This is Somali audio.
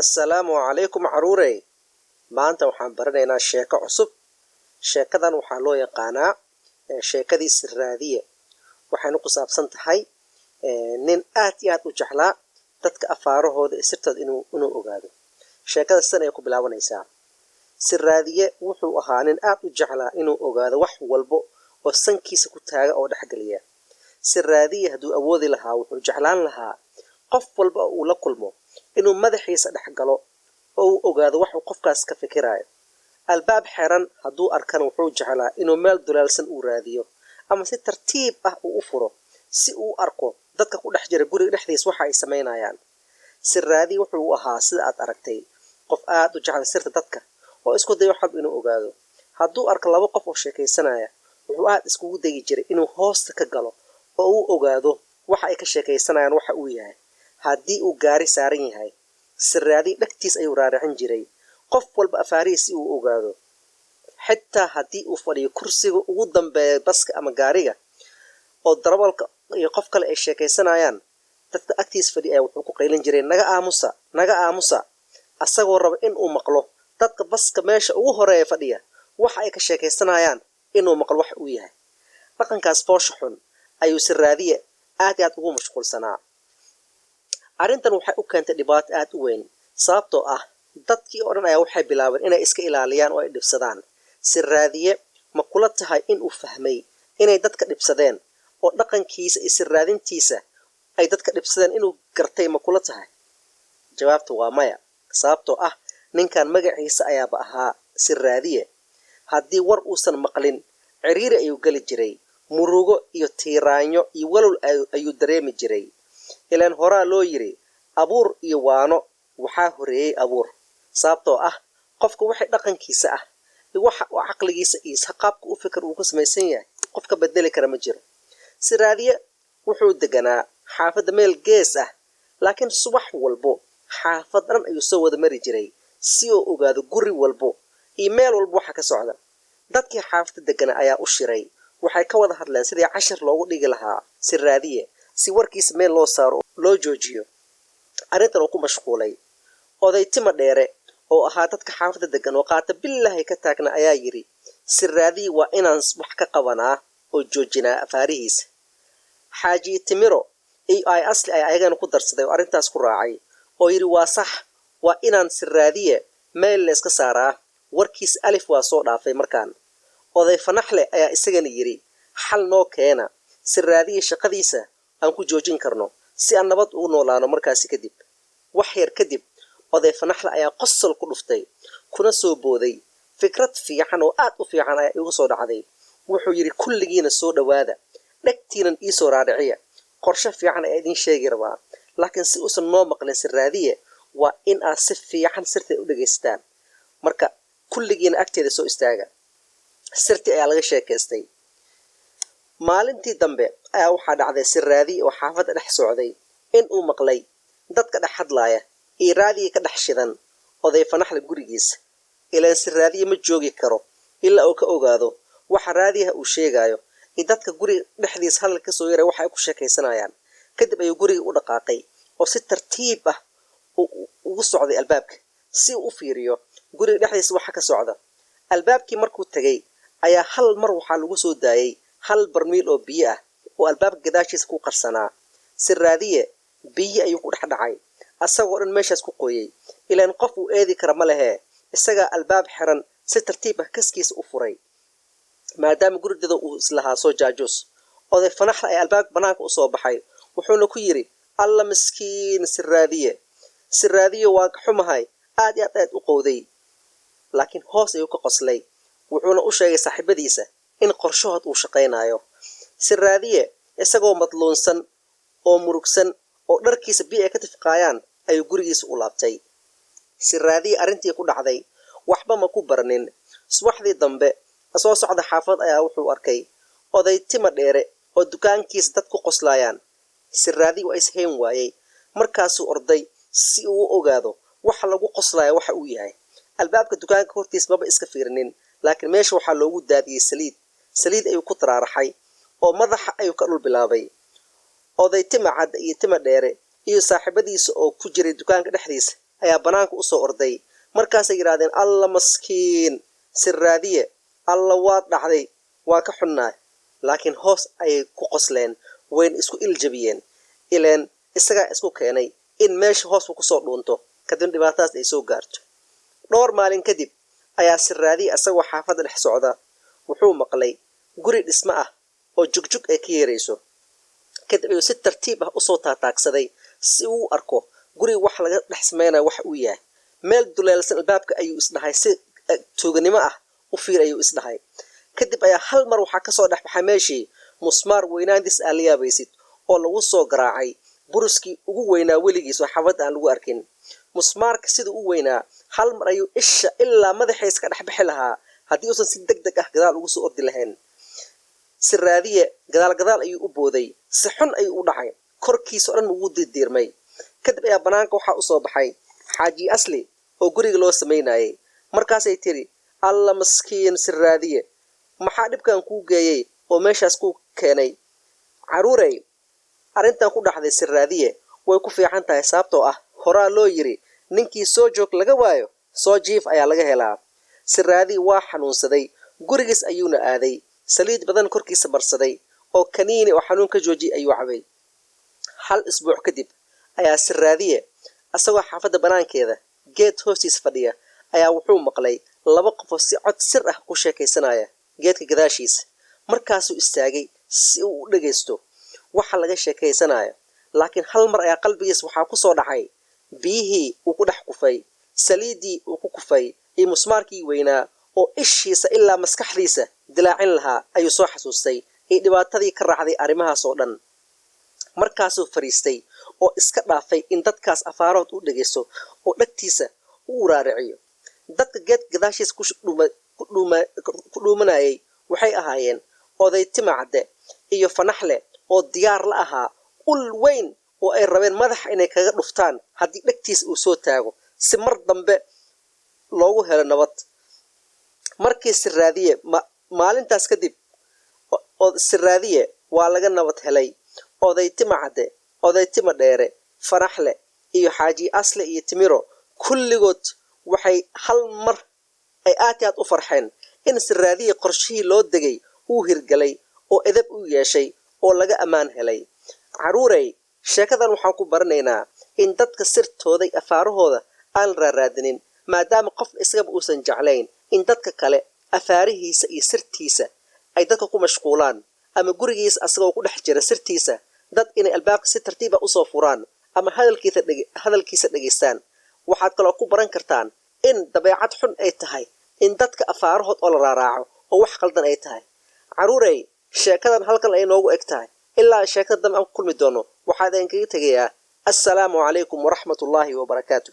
Assalaamu calaykum caruurey. Maanta waxaan baranaynaa sheeko cusub. Sheekadan waxaa loo yaqaanaa sheekadii sirraadiye. Waxayna ku saabsan tahay nin aad iyo aad u jeclaa dadka afaarahooda iyo sirtooda inuu ogaado. Sheekada sidan ay ku bilaabanaysaa. Sirraadiye wuxuu ahaa nin aad u jeclaa inuu ogaado wax walbo oo sankiisa ku taaga oo dhexgeliya. Sirraadiye hadduu awoodi lahaa wuxuu jeclaan lahaa qof walba oo uu la kulmo inuu madaxiisa dhex galo oo uu ogaado wax uu qofkaas ka fikirayo. Albaab xiran hadduu arkana wuxuu jeclaa inuu meel dulaalsan uu raadiyo ama si tartiib ah uu u furo si uu arko dadka ku dhex jira guriga dhexdiisa waxa ay samaynayaan. Sirraadiye wuxuu ahaa sida aad aragtay qof aad u jecel sirta dadka oo isku dayo xal inuu ogaado. Hadduu arko laba qof oo sheekaysanaya wuxuu aad iskugu dayi jiray inuu hoosta ka galo oo uu ogaado waxa ay ka sheekaysanayaan waxa uu yahay. Haddii uu gaari saaran yahay sirraadiye dhagtiis ayuu raaricin jiray qof walba afaarihiisa uu ogaado. Xitaa haddii uu fadhiyo kursiga ugu dambeeya baska ama gaariga oo darawalka iyo qof kale ay sheekaysanayaan, dadka agtiis fadhiya wuxuu ku qaylin jiray naga aamusa asagoo raba in uu maqlo dadka baska meesha ugu horeeya fadhiya waxa ay ka sheekaysanayaan inuu maqlo wax uu yahay. Dhaqankaas foosha xun ayuu sirraadiye aad iyo aad ugu mashquulsanaa. Arrintan waxay u keentay dhibaato aad u weyn sababtoo ah dadkii oo dhan ayaa waxay bilaabeen inay iska ilaaliyaan oo ay dhibsadaan. Sirraadiye ma kula tahay in uu fahmay inay dadka dhibsadeen oo dhaqankiisa iyo sirraadintiisa ay dadka dhibsadeen inuu gartay ma kula tahay? Jawaabtu waa maya, sababtoo ah ninkan magaciisa ayaaba ahaa Sirraadiye. Haddii war uusan maqlin ciriiri ayuu geli jiray, murugo iyo tiiraanyo iyo walwal ayuu dareemi jiray. Ilaan horaa loo yiri abuur iyo waano waxaa horeeyay abuur. Sababtoo ah qofka wixii dhaqankiisa ah iyo waxa uu caqligiisa iyo qaabka u fikir uu ku samaysan yahay qofka bedeli kara ma jiro. Sirraadiye wuxuu deganaa xaafadda meel gees ah, laakiin subax walbo xaafad dhan ayuu soo wada mari jiray si uu ogaado guri walbo iyo meel walbo waxa ka socda. Dadkii xaafadda deganaa ayaa u shiray, waxay ka wada hadleen sidii cashir loogu dhigi lahaa Sirraadiye si warkiisa meel loo saaro loo joojiyo. Arrintan uu ku mashquulay. Oday tima dheere oo ahaa dadka xaafadda degan oo qaata billaahi ka taagna ayaa yiri Sirraadiye waa inaan wax ka qabanaa oo joojinaa afaarihiisa. Xaaji Timiro ay asli ay ayagana ku darsaday oo arrintaas ku raacay oo yiri waa sax, waa inaan Sirraadiye meel la iska saaraa, warkiisa alif waa soo dhaafay markaan. Oday Fanaxle ayaa isagana yiri xal noo keena Sirraadiye shaqadiisa aan ku joojin karno si aan nabad ugu noolaano. Markaasi kadib wax yar kadib oday Fanaxle ayaa qosol ku dhuftay kuna soo booday fikrad fiican oo aad u fiican ayaa igu soo dhacday. Wuxuu yiri kulligiina soo dhawaada, dhagtiinan ii soo raadiciya, qorshe fiican ayaa idin sheegi rabaa, laakiin si uusan noo maqlin Sirraadiye waa in aad si fiican sirta u dhageystaan. Marka kulligiina agteeda soo istaaga. Sirtii ayaa laga sheekaystay. Maalintii dambe ayaa waxaa dhacday Sirraadiye oo xaafadda dhex socday in uu maqlay dadka dhex hadlaaya iyo raadiga ka dhex shidan oday Fanaxle gurigiisa. Ilaan Sirraadiye ma joogi karo ilaa uu ka ogaado waxa raadiyaha uu sheegayo iyo dadka guriga dhexdiisa hadal ka soo yaray waxa ay ku sheekaysanayaan. Kadib ayuu guriga u dhaqaaqay oo si tartiib ah ugu socday albaabka si uu u fiiriyo guriga dhexdiisa waxa ka socda. Albaabkii markuu tagay ayaa hal mar waxaa lagu soo daayay hal barmiil oo biyo ah oo albaabka gadaashiisa ku qarsanaa. Sirraadiye biyo ayuu ku dhex dhacay asagoo dhan meeshaas ku qoyay. Ilaan qof uu eedi kara ma lehe, isagaa albaab xiran si tartiib ah kaskiisa u furay maadaama gurigeeda uu islahaa soo jaajuus. Oday Fanaxle ayaa albaabka banaanka u soo baxay wuxuuna ku yiri alla miskiin Sirraadiye waan ka xumahay, aad iyo aad u qowday. Laakiin hoos ayuu ka qoslay wuxuuna u sheegay saaxiibadiisa in qorshahood uu shaqaynayo. Sirraadiye isagoo madluunsan oo murugsan oo dharkiisa biyo ay ka tifqaayaan ayuu gurigiisa u laabtay. Sirraadiye arrintii ku dhacday waxba ma ku baranin. Subaxdii dambe soo socda xaafad ayaa wuxuu arkay oday tima dheere oo dukaankiisa dad ku qoslayaan. Sirraadiye waa ishayn waayay, markaasuu orday si uu u ogaado waxa lagu qoslayo waxa uu yahay. Albaabka dukaanka hortiisa maba iska fiirinin, laakiin meesha waxaa loogu daadiyay saliid ayuu ku taraaraxay oo madaxa ayuu ka dhul bilaabay. Oday tima cad iyo tima dheere iyo saaxiibadiisa oo ku jiray dukaanka dhexdiisa ayaa banaanka usoo orday markaasay yidhaahdeen alla maskiin sirraadiye alla waad dhacday waa ka xunnaay laakiin hoos ayay ku qosleen wayna isku iljabiyeen ileen isagaa isku keenay in meesha hoos uu kusoo dhuunto kadib dhibaatadaas ay soo gaarto dhowr maalin kadib ayaa sirraadiye isagoo xaafadda dhex socda wuxuu maqlay guri dhismo ah oo jugjug ay ka yeerayso kadib ayuu si tartiib ah usoo taataagsaday si uu u arko guriga wax laga dhex samaynayo wax uu yahay meel duleelsan albaabka ayuu isdhahay si tuuganimo ah u fiir ayuu isdhahay kadib ayaa hal mar waxaa kasoo dhex baxay meeshii musmaar weynaantiis aa la yaabaysid oo lagu soo garaacay buruskii ugu weynaa weligiis oo xaafadda aan lagu arkin musmaarka siduu u weynaa hal mar ayuu isha ilaa madaxiisa ka dhex bixi lahaa haddii uusan si deg deg ah gadaal ugu soo ordi lahayn sirraadiye gadaal ayuu u booday si xun ayuu u dhacay korkiisa oo dhan ugu diirdiirmay kadib ayaa banaanka waxaa usoo baxay xaaji asli oo guriga loo samaynayay markaasay tiri alla maskiin sirraadiye maxaa dhibkan kuu geeyey oo meeshaas ku keenay caruurey arrintan ku dhaxday sirraadiye way ku fiican tahay sababtoo ah horaa loo yiri ninkii soo joog laga waayo soo jiif ayaa laga helaa sirraadiye waa xanuunsaday gurigiis ayuuna aaday saliid badan korkiisa marsaday oo kaniini oo xanuun ka joojiyay ayuu cabay hal isbuuc kadib ayaa sirraadiye asagoo xaafadda banaankeeda geed hoostiisa fadhiya ayaa wuxuu maqlay laba qof oo si cod sir ah ku sheekaysanaya geedka gadaashiisa markaasuu istaagay si uu u dhagaysto waxa laga sheekaysanayo laakiin hal mar ayaa qalbigiisa waxaa ku soo dhacay biyihii uu ku dhex kufay saliiddii uu ku kufay iyo musmaarkii weynaa oo ishiisa ilaa maskaxdiisa dilaacin lahaa ayuu soo xasuustay iyo dhibaatadii ka raacday arrimahaas oo dhan markaasuu fariistay oo iska dhaafay in dadkaas afaarood u dhagaysto oo dhagtiisa u uraariciyo dadka geedka gadaashiisa ku dhuumanayay waxay ahaayeen oday timacadde iyo fanaxle oo diyaar la ahaa ul weyn oo ay rabeen madaxa inay kaga dhuftaan haddii dhagtiisa uu soo taago si mar dambe loogu helo nabad markii sirraadiye maalintaas kadib sirraadiye waa laga nabad helay oday timacadde oday tima dheere fanaxle iyo xaaji asle iyo timiro kulligood waxay hal mar ay aad u farxeen in sirraadiye qorshihii loo degay uu hirgalay oo edeb u yeeshay oo laga ammaan helay caruurey sheekadan waxaan ku baranaynaa in dadka sirtooday afaarahooda aan raaraadinin maadaama qof isagaba uusan jeclayn in dadka kale afaarihiisa iyo sirtiisa ay dadka ku mashquulaan ama gurigiisa asagoo ku dhex jira sirtiisa dad inay albaabka si tartiiba usoo furaan ama hadalkiisa dhegaystaan waxaad kaloo ku baran kartaan in dabeecad xun ay tahay in dadka afaarahood oo la raaraaco oo wax qaldan ay tahay caruurey sheekadan halkan ay noogu eg tahay ilaa sheekada dambe aan ku kulmi doono waxaa idinkaga tegayaa assalaamu calaykum waraxmatullaahi wabarakaatu